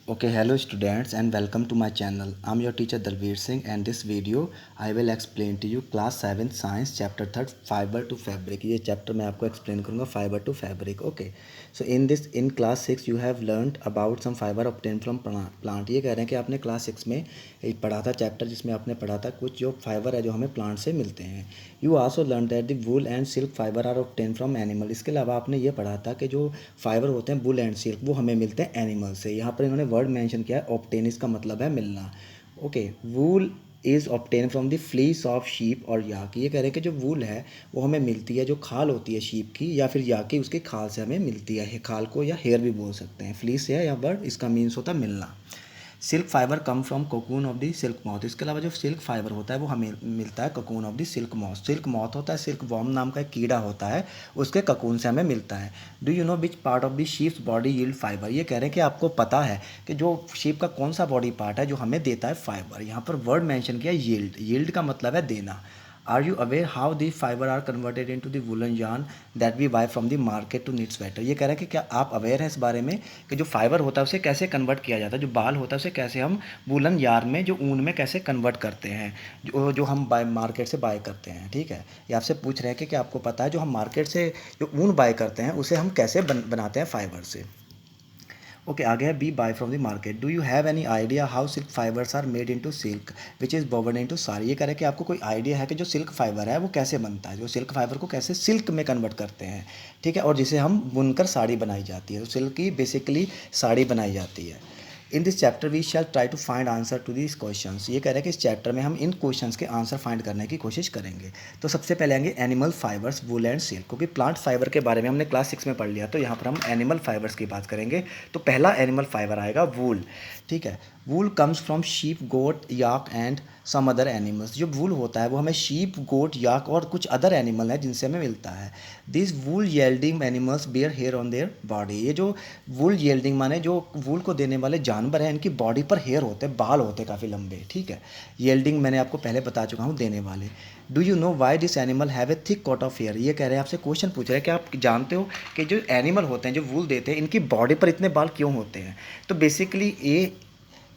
Okay, hello students and welcome to my channel. I'm your teacher Dalveer Singh and this video I will explain to you class 7 science chapter 3 fiber to fabric. ये chapter मैं आपको explain करूँगा fiber to fabric. Okay. So in class 6 you have learned about some fiber obtained from plant. ये कह रहे हैं कि आपने class 6 में एक पढ़ा था chapter जिसमें आपने पढ़ा था कुछ जो fiber है जो हमें plant से मिलते हैं. You also learned that the wool and silk fiber are obtained from animal. इसके अलावा आपने ये पढ़ा था कि जो फाइबर होते हैं wool and silk वो हमें मिलते हैं एनिमल से. यहाँ पर इन्होंने वर्ड मेंशन किया है ऑब्टेन, इसका मतलब है मिलना. Okay, wool is obtain from the fleece of sheep और याक. ये कह रहे हैं कि जो वूल है वो हमें मिलती है, जो खाल होती है शीप की या फिर याक की, उसके खाल से हमें मिलती है. खाल को या हेयर भी बोल सकते हैं. फ्लीस है या बर्ड, इसका मीन्स होता है मिलना. Silk fibre come from cocoon of the silk moth. इसके अलावा जो सिल्क फाइबर होता है वो हमें मिलता है cocoon of the silk moth. Silk moth होता है, सिल्क वॉर्म नाम का एक कीड़ा होता है, उसके कोकून से हमें मिलता है. Do you know which part of the sheeps body yield fibre. ये कह रहे हैं कि आपको पता है कि जो शीप का कौन सा बॉडी पार्ट है जो हमें देता है फाइबर. यहाँ पर वर्ड मेंशन किया यील्ड. यील्ड का मतलब है देना. Are you aware how the fibre are converted into the woollen yarn that we buy from the market to knit sweater. ये कह रहे हैं कि क्या आप अवेयर हैं इस बारे में कि जो फाइबर होता है उसे कैसे कन्वर्ट किया जाता है, जो बाल होता है उसे कैसे हम वुलन यार्न में, जो ऊन में कैसे कन्वर्ट करते हैं, जो हम बाय मार्केट से बाय करते हैं. ठीक है, ये आपसे पूछ रहे हैं कि क्या आपको पता है जो हम मार्केट से जो ऊन बाय करते हैं उसे हम कैसे बनाते हैं फाइबर से. ओके, आगे है be buy from the market. Do you have any idea how silk fibres are made into silk which is woven into sari. ये कह रहे हैं कि आपको कोई आइडिया है कि जो सिल्क फाइबर है वो कैसे बनता है, जो सिल्क फाइबर को कैसे सिल्क में कन्वर्ट करते हैं. ठीक है, और जिसे हम बुनकर साड़ी बनाई जाती है. तो सिल्क की बेसिकली साड़ी बनाई जाती है. In this chapter we shall try to find answer to this questions. ये कह रहे हैं कि इस चैप्टर में हम इन क्वेश्चंस के आंसर फाइंड करने की कोशिश करेंगे. तो सबसे पहले आएंगे animal fibres, wool and silk. क्योंकि प्लांट फाइबर के बारे में हमने क्लास 6 में पढ़ लिया, तो यहाँ पर हम एनिमल फाइबर्स की बात करेंगे. तो पहला एनिमल फाइबर आएगा वूल. ठीक है, wool comes from sheep, goat, yak and some other animals. जो वूल होता है वो हमें शीप, गोट, याक और कुछ अदर एनिमल हैं जिनसे हमें मिलता है. This wool yielding animals bear hair on their body. ये जो वूल येल्डिंग माने जो वूल को देने वाले जानवर हैं, इनकी बॉडी पर हेयर होते हैं, बाल होते हैं काफ़ी लंबे. ठीक है, येल्डिंग मैंने आपको पहले बता चुका हूँ, देने वाले. Do you know why this animal have a thick coat of hair. ये कह रहे हैं, आपसे क्वेश्चन पूछ रहे हैं कि आप जानते हो कि जो एनिमल होते हैं जो वूल देते हैं इनकी बॉडी पर इतने बाल क्यों होते हैं. तो बेसिकली ये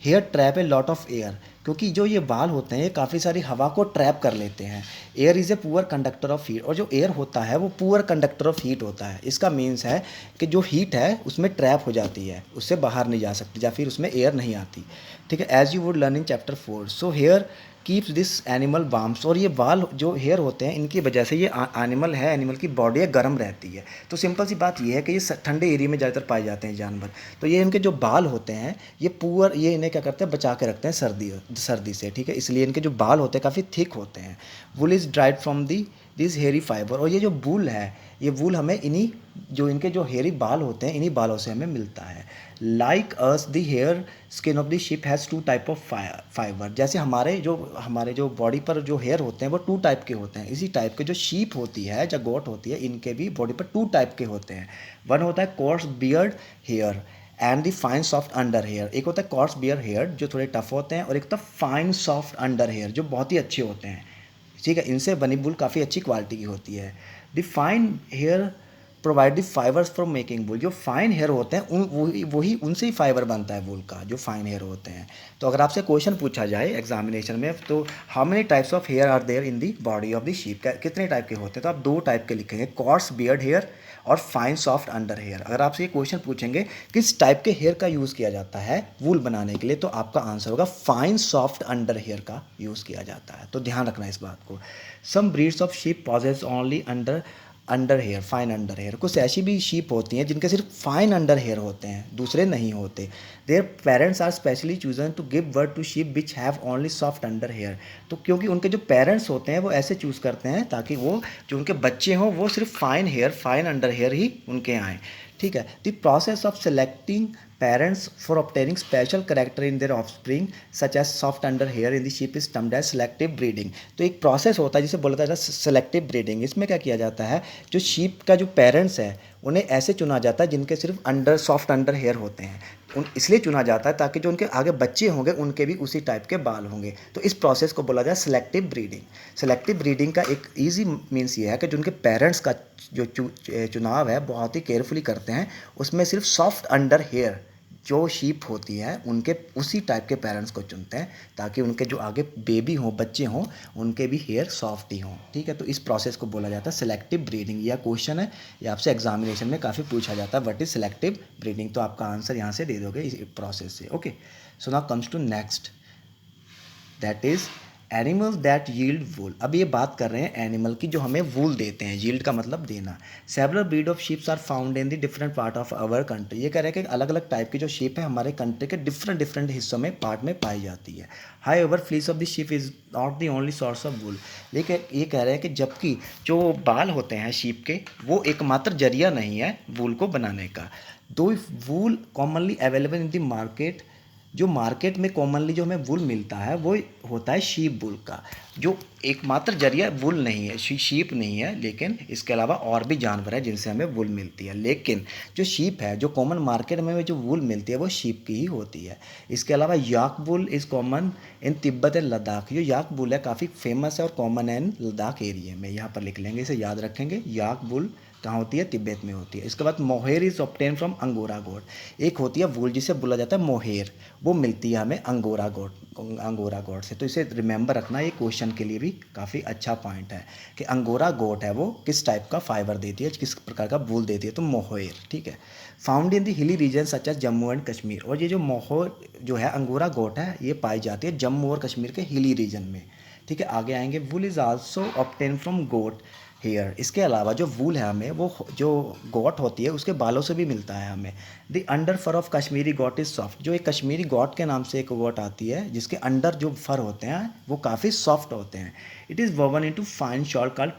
hair trap a lot of air. क्योंकि जो ये बाल होते हैं ये काफ़ी सारी हवा को ट्रैप कर लेते हैं. Air is a poor conductor of heat. और जो एयर होता है वो पुअर कंडक्टर ऑफ हीट होता है. इसका मीन्स है कि जो हीट है उसमें ट्रैप हो जाती है, उससे बाहर नहीं जा सकती या फिर उसमें एयर नहीं आती. ठीक है, as you would learn in chapter 4. So hair keeps this animal warms. और ये बाल जो हेयर होते हैं इनकी वजह से ये एनिमल है, एनिमल की बॉडी है, गर्म रहती है. तो सिंपल सी बात ये है कि ये ठंडे एरिया में ज़्यादातर पाए जाते हैं जानवर. तो ये इनके जो बाल होते हैं ये पुअर, ये इन्हें क्या करते हैं, बचा के रखते हैं सर्दी से. ठीक है, इसलिए इनके जो बाल होते हैं काफ़ी थिक होते हैं. Wool is dried from the this hairy fibre. और ये जो वूल है, ये वूल हमें इन्हीं जो इनके जो हेयरी बाल होते हैं इन्हीं बालों से हमें मिलता है. Like us the hair skin of the sheep has two type of fibre. जैसे हमारे जो बॉडी पर जो हेयर होते हैं वो टू टाइप के होते हैं, इसी टाइप के जो शीप होती है या गोट होती है इनके भी बॉडी पर टू टाइप के होते हैं. वन होता है coarse beard hair and the fine soft under hair. एक होता है कॉर्स बियर हेयर जो थोड़े टफ होते हैं, और एक होता है फाइन सॉफ्ट अंडर हेयर जो बहुत ही अच्छे होते हैं. ठीक है, इनसे बनी वूल काफ़ी अच्छी क्वालिटी की होती है. The fine hair provide the fibres for making wool. जो फाइन हेयर होते हैं वही उनसे ही फाइबर बनता है वूल का, जो फाइन हेयर होते हैं. तो अगर आपसे क्वेश्चन पूछा जाए एग्जामिनेशन में तो how many types of hair are there in the body of the sheep, कितने टाइप के होते हैं, तो आप दो टाइप के लिखेंगे, कॉर्स बियर्ड हेयर और फाइन सॉफ्ट अंडर हेयर. अगर आपसे ये क्वेश्चन पूछेंगे किस टाइप के हेयर का यूज़ किया जाता है वूल बनाने के लिए, तो आपका आंसर होगा फाइन सॉफ्ट अंडर हेयर का यूज़ किया जाता है. तो ध्यान रखना इस बात को. Some breeds of sheep possess only under hair, fine under hair. कुछ ऐसी भी शीप होती हैं जिनके सिर्फ फाइन अंडर हेयर होते हैं, दूसरे नहीं होते. Their parents are specially chosen to give birth to sheep which have only soft under hair. तो क्योंकि उनके जो पेरेंट्स होते हैं वो ऐसे चूज़ करते हैं ताकि वो जो उनके बच्चे हों वो सिर्फ fine hair, fine under hair ही उनके आएँ. ठीक है, the process of selecting parents for obtaining special character in their offspring such as soft under hair in the sheep is termed as selective breeding. तो एक प्रोसेस होता है जिसे बोला जाता है सेलेक्टिव ब्रीडिंग. इसमें क्या किया जाता है, जो शीप का जो पेरेंट्स है उन्हें ऐसे चुना जाता है जिनके सिर्फ सॉफ्ट अंडर हेयर होते हैं. इसलिए चुना जाता है ताकि जो उनके आगे बच्चे होंगे उनके भी उसी टाइप के बाल होंगे. तो इस प्रोसेस को बोला जाए सेलेक्टिव ब्रीडिंग. सेलेक्टिव ब्रीडिंग का एक ईजी मीन्स ये है कि जो उनके पेरेंट्स का जो चुनाव है बहुत ही केयरफुली करते हैं, उसमें सिर्फ सॉफ्ट अंडर हेयर जो शीप होती हैं उनके उसी टाइप के पेरेंट्स को चुनते हैं ताकि उनके जो आगे बेबी हों, बच्चे हों, उनके भी हेयर सॉफ्ट ही हों। ठीक है, तो इस प्रोसेस को बोला जाता है सिलेक्टिव ब्रीडिंग। यह क्वेश्चन है, ये आपसे एग्जामिनेशन में काफ़ी पूछा जाता है, व्हाट इज सिलेक्टिव ब्रीडिंग। तो आपका आंसर यहाँ से दे दोगे इस प्रोसेस से। Okay, so now comes to next, that is animals that yield wool. अब ये बात कर रहे हैं एनिमल की जो हमें वूल देते हैं, यील्ड का मतलब देना। Several breed of sheeps are found in the different part of our country. ये कह रहे हैं कि अलग अलग टाइप की जो शीप है हमारे कंट्री के डिफरेंट डिफरेंट हिस्सों में, पार्ट में पाई जाती है। High over fleece of the sheep is not the only source of wool. लेकिन ये कह रहे हैं कि जबकि जो बाल होते हैं शीप के वो एकमात्र जरिया नहीं है वूल को बनाने का। दो wool commonly available in the market, जो मार्केट में कॉमनली जो हमें वूल मिलता है वो होता है शीप वूल का, जो एकमात्र जरिया वूल नहीं है, शीप नहीं है, लेकिन इसके अलावा और भी जानवर है जिनसे हमें वूल मिलती है। लेकिन जो शीप है, जो कॉमन मार्केट में जो वूल मिलती है वो शीप की ही होती है। इसके अलावा yak wool is common in Tibet and Ladakh. जो याक वूल है काफ़ी फेमस है और कॉमन है इन लद्दाख एरिया में। यहाँ पर लिख लेंगे, इसे याद रखेंगे। याक वूल कहाँ होती है? तिब्बत में होती है। इसके बाद mohair is obtain from angora goat. एक होती है वूल जिसे बोला जाता है मोहेर, वो मिलती है हमें अंगोरा गोट से। तो इसे रिमेंबर रखना, ये क्वेश्चन के लिए भी काफ़ी अच्छा पॉइंट है कि अंगोरा गोट है वो किस टाइप का फाइबर देती है, किस प्रकार का वूल देती है, तो मोहेर। ठीक है, found in the hilly region such as Jammu and Kashmir. और ये जो मोहेर जो है अंगोरा गोट है, ये पाई जाती है जम्मू और कश्मीर के हिली रीजन में। ठीक है, आगे आएंगे। Wool is also obtain from goat hair. इसके अलावा जो वूल है हमें वो जो गोट होती है उसके बालों से भी मिलता है हमें। The under fur of Kashmiri goat is soft. जो एक कश्मीरी गोट के नाम से एक गोट आती है जिसके अंडर जो फर होते हैं वो काफ़ी सॉफ्ट होते हैं। It is woven into fine shawl called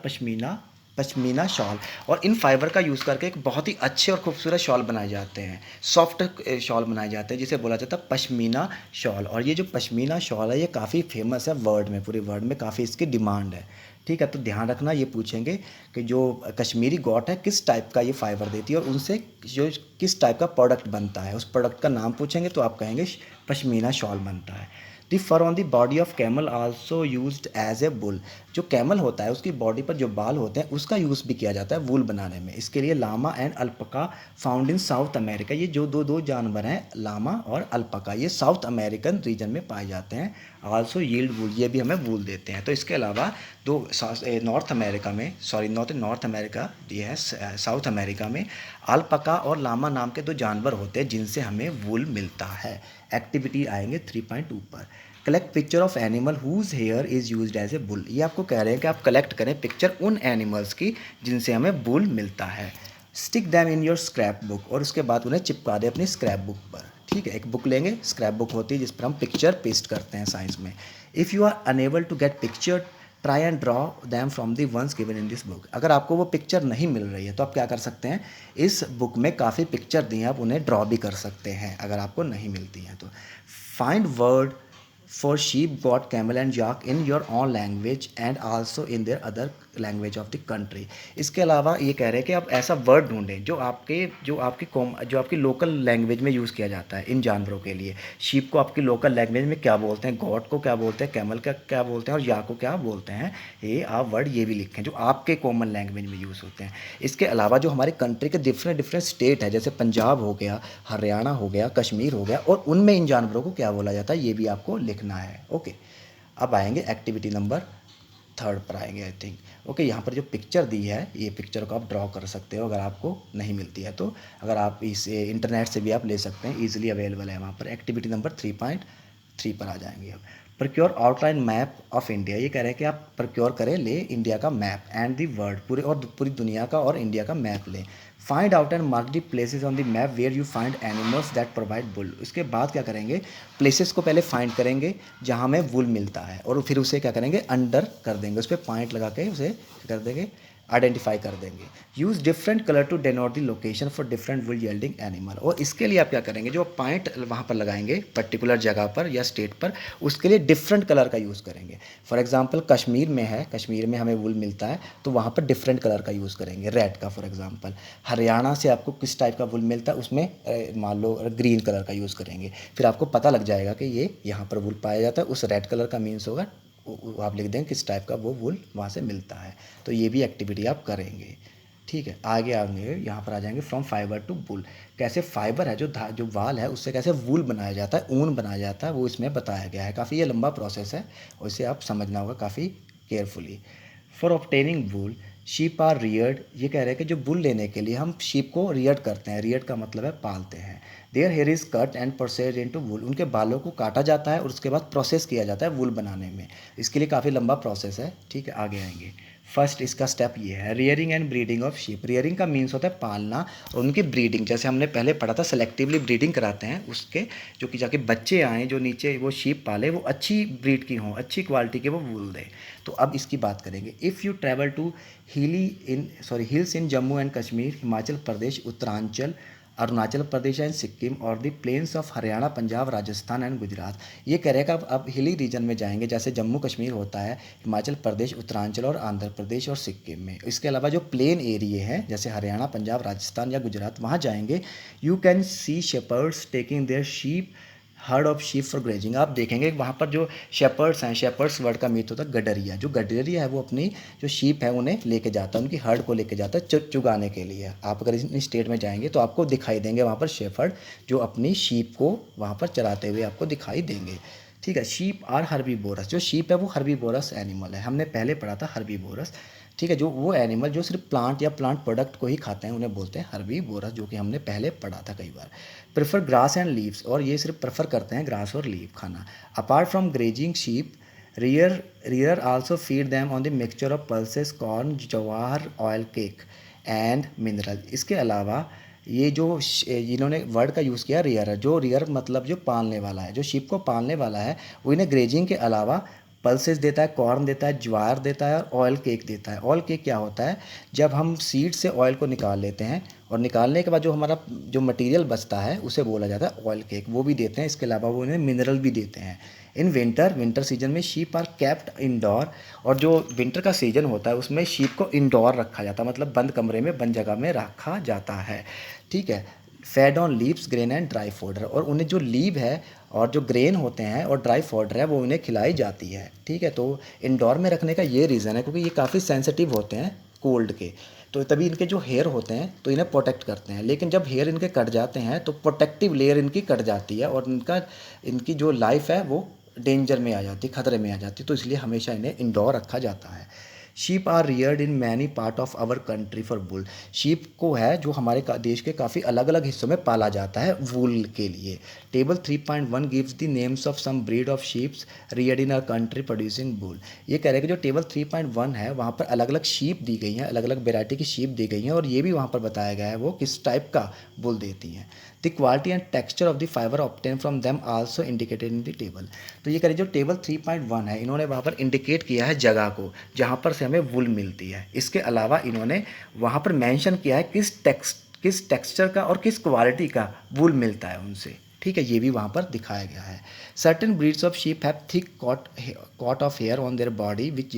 pashmina shawl. और इन फाइबर का यूज़ करके एक बहुत ही अच्छे और खूबसूरत शॉल बनाए जाते हैं, सॉफ्ट शॉल बनाए जाते हैं, जिसे बोला जाता है पश्मीना शॉल। और ये जो पश्मीना शॉल है ये काफ़ी फेमस है वर्ल्ड में, पूरे वर्ल्ड में काफ़ी इसकी डिमांड है। ठीक है, तो ध्यान रखना, ये पूछेंगे कि जो कश्मीरी गोट है किस टाइप का ये फाइबर देती है और उनसे जो किस टाइप का प्रोडक्ट बनता है, उस प्रोडक्ट का नाम पूछेंगे तो आप कहेंगे पश्मीना शॉल बनता है। The fur on the body of camel also used as a wool. जो कैमल होता है उसकी बॉडी पर जो बाल होते हैं उसका यूज़ भी किया जाता है वूल बनाने में। इसके लिए llama and alpaca found in South America. ये जो दो जानवर हैं, लामा और अल्पका, ये साउथ अमेरिकन रीजन में पाए जाते हैं। आल्सो यील्ड वूल, ये भी हमें वूल देते हैं। तो इसके अलावा नॉर्थ अमेरिका में, नॉर्थ अमेरिका, ये है साउथ अमेरिका में अल्पका और लामा नाम के दो जानवर होते हैं जिनसे हमें वूल मिलता है। एक्टिविटी आएंगे 3.2 पर। Collect picture of animal whose hair is used as a wool. ये आपको कह रहे हैं कि आप कलेक्ट करें पिक्चर उन एनिमल्स की जिनसे हमें बुल मिलता है। Stick them in your scrap book, और उसके बाद उन्हें चिपका दें अपनी स्क्रैप बुक पर। ठीक है, एक बुक लेंगे, स्क्रैप बुक होती है जिस पर हम पिक्चर पेस्ट करते हैं साइंस में। If you are unable to get picture try and draw them from the ones given in this book. अगर आपको वो पिक्चर नहीं मिल रही है तो आप क्या कर सकते हैं, इस बुक में काफ़ी पिक्चर दी हैं, आप उन्हें ड्रॉ भी कर सकते हैं अगर आपको नहीं मिलती हैं तो। Find word for sheep goat camel and yak in your own language and also in their other language of the country. इसके अलावा ये कह रहे हैं कि आप ऐसा वर्ड ढूंढें जो आपकी लोकल लैंग्वेज में यूज़ किया जाता है इन जानवरों के लिए। शीप को आपकी लोकल लैंग्वेज में क्या बोलते हैं, गॉट को क्या बोलते हैं, कैमल का क्या बोलते हैं और याक को क्या बोलते हैं, ये आप वर्ड ये भी लिखें जो आपके कॉमन लैंग्वेज में यूज़ होते हैं। इसके अलावा जो हमारे कंट्री के डिफरेंट स्टेट है, जैसे पंजाब हो गया, हरियाणा हो गया, कश्मीर हो गया, और उनमें इन जानवरों को क्या बोला जाता है ये भी आपको लिखना है। ओके, अब आएंगे एक्टिविटी नंबर 3 पर आएंगे आई थिंक। ओके, यहाँ पर जो पिक्चर दी है ये पिक्चर को आप ड्रॉ कर सकते हो अगर आपको नहीं मिलती है तो। अगर आप इसे इंटरनेट से भी आप ले सकते हैं, ईजिली अवेलेबल है वहाँ पर। एक्टिविटी नंबर 3.3 पर आ जाएंगे अब। Procure outline map of India. ये कह रहे हैं कि आप प्रक्योर करें, ले इंडिया का मैप एंड दी वर्ल्ड, पूरी दुनिया का और इंडिया का मैप लें। Find out and mark the places on the map where you find animals that provide wool. उसके बाद क्या करेंगे, प्लेसेस को पहले फाइंड करेंगे जहाँ हमें वुल मिलता है और फिर उसे क्या करेंगे, अंडर कर देंगे, उस पर पॉइंट लगा के उसे कर देंगे, आइडेंटिफाई कर देंगे। Use different colour to denote the location for different wool yielding animal. और इसके लिए आप क्या करेंगे, जो पॉइंट वहाँ पर लगाएंगे पर्टिकुलर जगह पर या स्टेट पर, उसके लिए डिफरेंट कलर का यूज़ करेंगे। फॉर एग्जांपल कश्मीर में है, कश्मीर में हमें वुल मिलता है तो वहाँ पर डिफरेंट कलर का यूज़ करेंगे, रेड का फॉर एग्जांपल। हरियाणा से आपको किस टाइप का वुल मिलता है, उसमें मान लो ग्रीन कलर का यूज़ करेंगे। फिर आपको पता लग जाएगा कि ये यहाँ पर वुल पाया जाता है, उस रेड कलर का मीन्स होगा, आप लिख दें किस टाइप का वो वुल वहाँ से मिलता है। तो ये भी एक्टिविटी आप करेंगे। ठीक है, आगे आएंगे यहाँ पर आ जाएंगे फ्रॉम फाइबर टू वूल। कैसे फाइबर है जो वाल है उससे कैसे वूल बनाया जाता है, ऊन बनाया जाता है, वो इसमें बताया गया है। काफ़ी ये लंबा प्रोसेस है और इसे आप समझना होगा काफ़ी carefully. For obtaining wool sheep are reared, ये कह रहे हैं कि जो वूल लेने के लिए हम शीप को रियर्ड करते हैं। रियर्ड का मतलब है पालते हैं। Their hair is cut and processed into wool, उनके बालों को काटा जाता है और उसके बाद प्रोसेस किया जाता है वूल बनाने में। इसके लिए काफ़ी लंबा प्रोसेस है। ठीक है, आगे आएंगे। फर्स्ट इसका स्टेप ये है rearing and breeding of sheep. Rearing का मीन्स होता है पालना, और उनकी ब्रीडिंग जैसे हमने पहले पढ़ा था सेलेक्टिवली ब्रीडिंग कराते हैं उसके, जो कि जाके बच्चे आएँ जो नीचे वो शीप पाले वो अच्छी ब्रीड की हों, अच्छी क्वालिटी के वो वूल दें। तो अब इसकी बात करेंगे। If you travel to hills in Jammu and Kashmir, Himachal Pradesh, Uttaranchal, Arunachal Pradesh and Sikkim, और the plains of Haryana, Punjab, Rajasthan and Gujarat. ये कह रहे हैं कि अब हिली रीजन में जाएंगे, जैसे जम्मू कश्मीर होता है, हिमाचल प्रदेश, उत्तरांचल और आंध्र प्रदेश और सिक्किम में। इसके अलावा जो प्लेन एरिया हैं जैसे हरियाणा, पंजाब, राजस्थान या गुजरात, वहाँ जाएंगे। You can see shepherds taking their sheep heard of sheep for grazing. आप देखेंगे वहाँ पर जो शेपर्ड्स हैं, शेपर्ड्स वर्ड का मीट होता है गडरिया, जो गडरिया है वो अपनी जो शीप है उन्हें लेके जाता है, उनकी हर्ड को लेके जाता है चुगाने के लिए। आप अगर इस स्टेट में जाएंगे तो आपको दिखाई देंगे वहाँ पर शेफर्ड जो अपनी शीप को वहाँ पर चराते हुए आपको दिखाई देंगे। ठीक है, शीप आर हर्बीवोरस, जो शीप है वो हर्बीवोरस एनिमल है, हमने पहले पढ़ा था हर्बीवोरस। ठीक है, जो वो एनिमल जो सिर्फ प्लांट या प्लांट प्रोडक्ट को ही खाते हैं उन्हें बोलते हैं हर्बीवोरस, जो कि हमने पहले पढ़ा था कई बार। प्रेफर ग्रास एंड लीव्स, और ये सिर्फ प्रेफर करते हैं ग्रास और लीव खाना। Apart from grazing sheep, rear also feed them on the mixture of pulses, corn, जवार, ऑयल केक एंड मिनरल। इसके अलावा ये जो इन्होंने वर्ड का यूज़ किया रियर है, जो रियर मतलब जो पालने वाला है, जो शीप को पालने वाला है, वो इन्हें ग्रेजिंग के अलावा पल्सेस देता है, कॉर्न देता है, ज्वार देता है और ऑयल केक देता है। ऑयल केक क्या होता है, जब हम सीड से ऑयल को निकाल लेते हैं और निकालने के बाद जो हमारा जो मटेरियल बचता है उसे बोला जाता है ऑयल केक, वो भी देते हैं। इसके अलावा वो इन्हें मिनरल भी देते हैं। इन विंटर सीजन में शीप आर कैप्ट इंडोर, और जो विंटर का सीजन होता है उसमें शीप को इंडोर रखा जाता है, मतलब बंद कमरे में, बंद जगह में रखा जाता है। ठीक है, fade on leaves, grain and dry fodder, और उन्हें जो लीव है और जो ग्रेन होते हैं और ड्राई फोडर है वो उन्हें खिलाई जाती है। ठीक है, तो इंडोर में रखने का ये रीज़न है क्योंकि ये काफ़ी सेंसिटिव होते हैं कोल्ड के, तो तभी इनके जो हेयर होते हैं तो इन्हें प्रोटेक्ट करते हैं। लेकिन जब हेयर इनके कट जाते हैं तो प्रोटेक्टिव लेयर इनकी कट जाती है और इनकी जो लाइफ है वो डेंजर में आ जाती, खतरे में आ जाती, तो इसलिए हमेशा इन्हें इंडोर रखा जाता है। Sheep are reared in many part of our country for wool. Sheep को है जो हमारे देश के काफ़ी अलग अलग हिस्सों में पाला जाता है वूल के लिए। Table 3.1 gives the names of some breed of sheeps reared in our country producing wool. ये कह रहे हैं कि जो टेबल 3.1 है वहाँ पर अलग अलग शीप दी गई हैं, अलग अलग वेराइटी की शीप दी गई हैं, और ये भी वहाँ पर बताया गया है वो किस टाइप का वूल देती हैं। The quality and texture of the fibre obtain from them also indicated in the table. तो ये करें जो टेबल 3.1 है इन्होंने वहाँ पर इंडिकेट किया है जगह को जहाँ पर से हमें वुल मिलती है। इसके अलावा इन्होंने वहाँ पर मेंशन किया है किस टेक्सचर का और किस क्वालिटी का वुल मिलता है उनसे। ठीक है, ये भी वहाँ पर दिखाया गया है। Certain breeds of sheep have thick coat of hair on their body which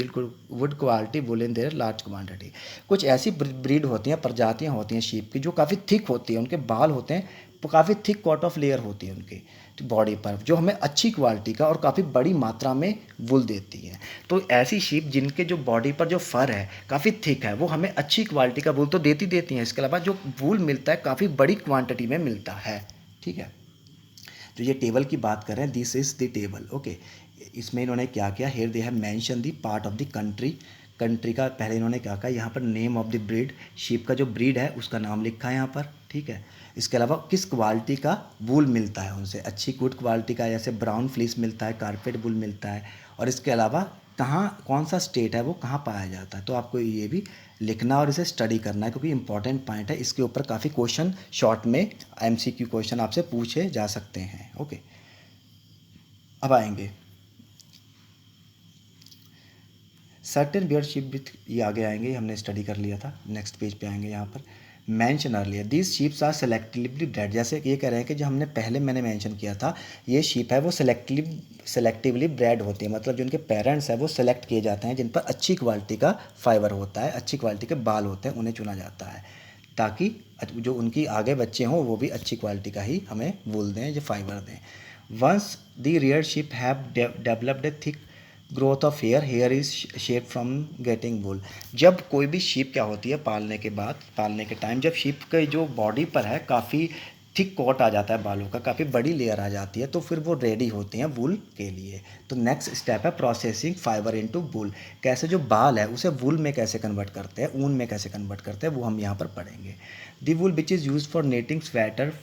would quality wool in their large quantity. कुछ ऐसी ब्रीड होती हैं, प्रजातियाँ होती हैं शीप की जो काफ़ी थिक होती हैं, उनके बाल होते हैं, काफ़ी थिक कॉट ऑफ लेयर होती है उनकी बॉडी पर, जो हमें अच्छी क्वालिटी का और काफ़ी बड़ी मात्रा में वुल देती है। तो ऐसी शीप जिनके जो बॉडी पर जो फर है काफ़ी थिक है वो हमें अच्छी क्वालिटी का वुल तो देती हैं। इसके अलावा जो वुल मिलता है काफ़ी बड़ी क्वांटिटी में मिलता है। ठीक है, तो ये टेबल की बात कर रहे हैं, this is the table. Okay, इसमें इन्होंने क्या किया, here they have mention the part of the country का पहले इन्होंने क्या कहा, यहाँ पर name of the breed, sheep का जो ब्रीड है उसका नाम लिखा है यहाँ पर। ठीक है, इसके अलावा किस क्वालिटी का वूल मिलता है उनसे, अच्छी गुड क्वालिटी का, जैसे ब्राउन फ्लीस मिलता है, कारपेट वूल मिलता है, और इसके अलावा कहाँ कौन सा स्टेट है वो कहाँ पाया जाता है। तो आपको ये भी लिखना और इसे स्टडी करना है क्योंकि इंपॉर्टेंट पॉइंट है, इसके ऊपर काफ़ी क्वेश्चन शॉर्ट में MCQ क्वेश्चन आपसे पूछे जा सकते हैं। ओके, अब आएंगे सर्टेन बियरशिप विथ, ये आगे आएंगे, हमने स्टडी कर लिया था। नेक्स्ट पेज पे आएंगे, यहाँ पर mention earlier these sheeps are selectively bred. जैसे ये कह रहे हैं कि जो मैंने मेंशन किया था, ये शीप है वो सेलेक्टिवली ब्रेड होती है, मतलब जो उनके पेरेंट्स हैं वो सेलेक्ट किए जाते हैं जिन पर अच्छी क्वालिटी का फाइबर होता है, अच्छी क्वालिटी के बाल होते हैं, उन्हें चुना जाता है ताकि जो उनकी आगे बच्चे हों वो भी अच्छी क्वालिटी का ही हमें वूल दें, जो फाइबर दें। Once the rear sheep have developed a growth of hair is shape from getting wool. जब कोई भी शीप क्या होती है पालने के बाद, पालने के टाइम जब शीप के जो बॉडी पर है काफ़ी थिक कोट आ जाता है बालों का, काफ़ी बड़ी लेयर आ जाती है, तो फिर वो रेडी होती हैं वूल के लिए। तो नेक्स्ट स्टेप है प्रोसेसिंग फाइबर इनटू वूल। कैसे जो बाल है उसे वूल में कैसे कन्वर्ट करते हैं, ऊन में कैसे कन्वर्ट करते हैं, वो हम यहाँ पर पढ़ेंगे। The wool which is use for knitting sweater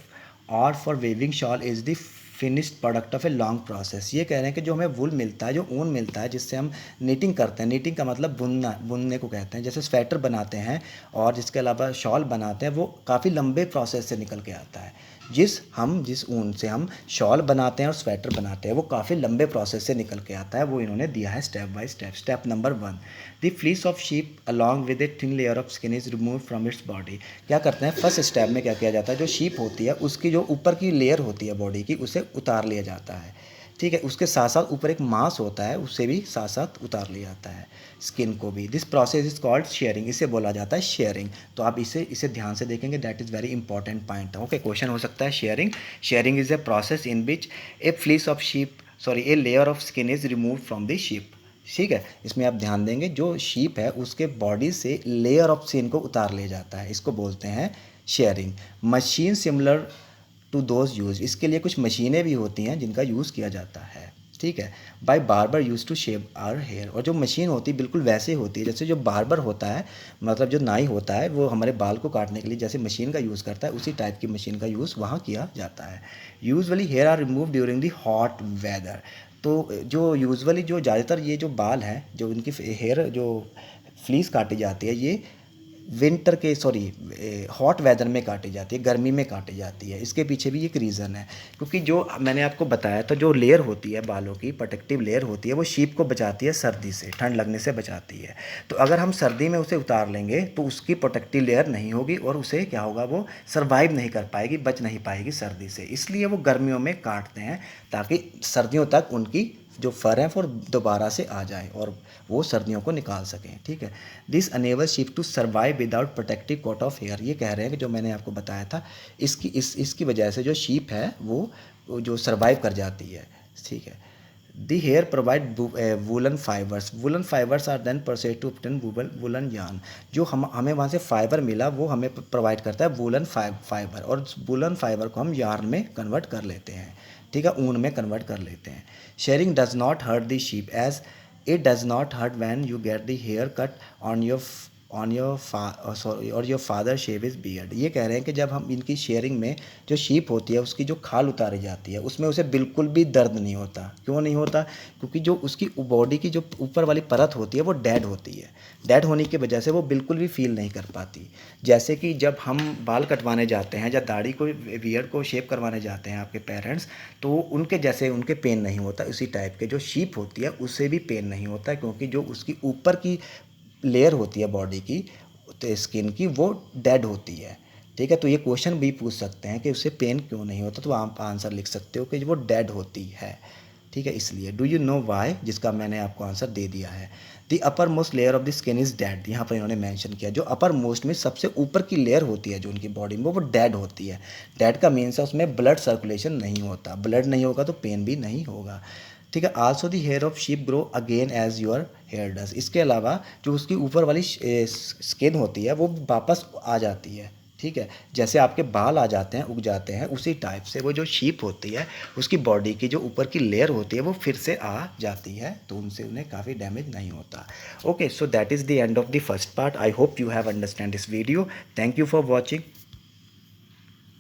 और for weaving shawl is the finished product of a long process. ये कह रहे हैं कि जो हमें वूल मिलता है, जो ऊन मिलता है जिससे हम नीटिंग करते हैं, नीटिंग का मतलब बुनना, बुनने को कहते हैं, जैसे स्वेटर बनाते हैं और जिसके अलावा शॉल बनाते हैं, वो काफ़ी लंबे प्रोसेस से निकल के आता है। जिस ऊन से हम शॉल बनाते हैं और स्वेटर बनाते हैं वो काफ़ी लंबे प्रोसेस से निकल के आता है, वो इन्होंने दिया है step by step. Step number 1, the fleece of sheep along with a thin layer of skin is remove from its body. क्या करते हैं फर्स्ट स्टेप में, क्या किया जाता है, जो शीप होती है उसकी जो ऊपर की लेयर होती है बॉडी की, उसे उतार लिया जाता है। ठीक है, उसके साथ साथ ऊपर एक मांस होता है, उससे भी साथ साथ उतार लिया जाता है, स्किन को भी। This process is called sharing, इसे बोला जाता है शेयरिंग। तो आप इसे ध्यान से देखेंगे, that is very important point. Okay, question हो सकता है sharing. Sharing is a process in which A fleece of sheep a layer of skin is remove from the sheep. ठीक है, इसमें आप ध्यान देंगे, जो शीप है उसके बॉडी से लेयर ऑफ स्किन को उतार लिया जाता है, इसको बोलते हैं shearing. Machine similar to those use, इसके लिए कुछ मशीनें भी होती हैं जिनका यूज़ किया जाता है। ठीक है, by barber use to shave our hair, और जो मशीन होती है बिल्कुल वैसे होती है जैसे जो बार्बर होता है, मतलब जो नाई होता है वो हमारे बाल को काटने के लिए जैसे मशीन का यूज़ करता है, उसी टाइप की मशीन का यूज़ वहाँ किया जाता है। Usually hair are remove during the hot weather. तो जो यूजुअली जो ज़्यादातर ये जो बाल हैं, जो इनकी हेयर जो फ्लीस काटी जाती है, ये विंटर के हॉट वेदर में काटी जाती है, गर्मी में काटी जाती है। इसके पीछे भी एक रीज़न है, क्योंकि जो मैंने आपको बताया था, जो लेयर होती है बालों की, प्रोटेक्टिव लेयर होती है, वो शीप को बचाती है सर्दी से, ठंड लगने से बचाती है। तो अगर हम सर्दी में उसे उतार लेंगे तो उसकी प्रोटेक्टिव लेयर नहीं होगी और उसे क्या होगा, वो सर्वाइव नहीं कर पाएगी, बच नहीं पाएगी सर्दी से। इसलिए वो गर्मियों में काटते हैं ताकि सर्दियों तक उनकी जो फर है वो दोबारा से आ जाए और वो सर्दियों को निकाल सकें। ठीक है, this enable sheep to survive without protective coat of hair. ये कह रहे हैं कि जो मैंने आपको बताया था, इसकी वजह से जो शीप है वो जो सर्वाइव कर जाती है। ठीक है, the hair provide woollen fibres. Woollen fibres are then process to obtain woollen yarn. जो हमें वहाँ से फाइबर मिला वो हमें प्रोवाइड करता है वूलन फाइबर, और वूलन फाइबर को हम यार्न में कन्वर्ट कर लेते हैं। ठीक है, ऊन में कन्वर्ट कर लेते हैं। Shearing does not hurt the sheep as it does not hurt when you get the hair cut on your father shave his beard. ये कह रहे हैं कि जब हम इनकी शेयरिंग में जो शीप होती है उसकी जो खाल उतारी जाती है उसमें उसे बिल्कुल भी दर्द नहीं होता। क्यों नहीं होता? क्योंकि जो उसकी बॉडी की जो ऊपर वाली परत होती है वो डेड होती है। डेड होने की वजह से वो बिल्कुल भी फील नहीं कर पाती। जैसे कि जब हम बाल कटवाने जाते हैं या दाढ़ी को, बियर्ड को शेप करवाने जाते हैं आपके पेरेंट्स, तो उनके जैसे उनके पेन नहीं होता। उसी टाइप के जो शीप होती है उससे भी पेन नहीं होता, क्योंकि जो उसकी ऊपर की लेयर होती है बॉडी की, तो स्किन की, वो डेड होती है। ठीक है, तो ये क्वेश्चन भी पूछ सकते हैं कि उससे पेन क्यों नहीं होता, तो आप आंसर लिख सकते हो कि वो डेड होती है। ठीक है, इसलिए डू यू नो वाई, जिसका मैंने आपको आंसर दे दिया है। The upper most layer of the skin is dead. यहाँ पर इन्होंने मेंशन किया जो अपर मोस्ट में सबसे ऊपर की लेयर होती है जो उनकी बॉडी में, वो डेड होती है। डेड का मीन्स है उसमें ब्लड सर्कुलेशन नहीं होता। ब्लड नहीं होगा तो पेन भी नहीं होगा। ठीक है, also the hair of sheep grow again as your hair does. इसके अलावा जो उसकी ऊपर वाली स्किन होती है वो वापस आ जाती है। ठीक है, जैसे आपके बाल आ जाते हैं, उग जाते हैं, उसी टाइप से वो जो शीप होती है उसकी बॉडी की जो ऊपर की लेयर होती है वो फिर से आ जाती है, तो उनसे उन्हें काफ़ी डैमेज नहीं होता। Okay, so that is the end of the first part. I hope you have understand this video. Thank you for watching.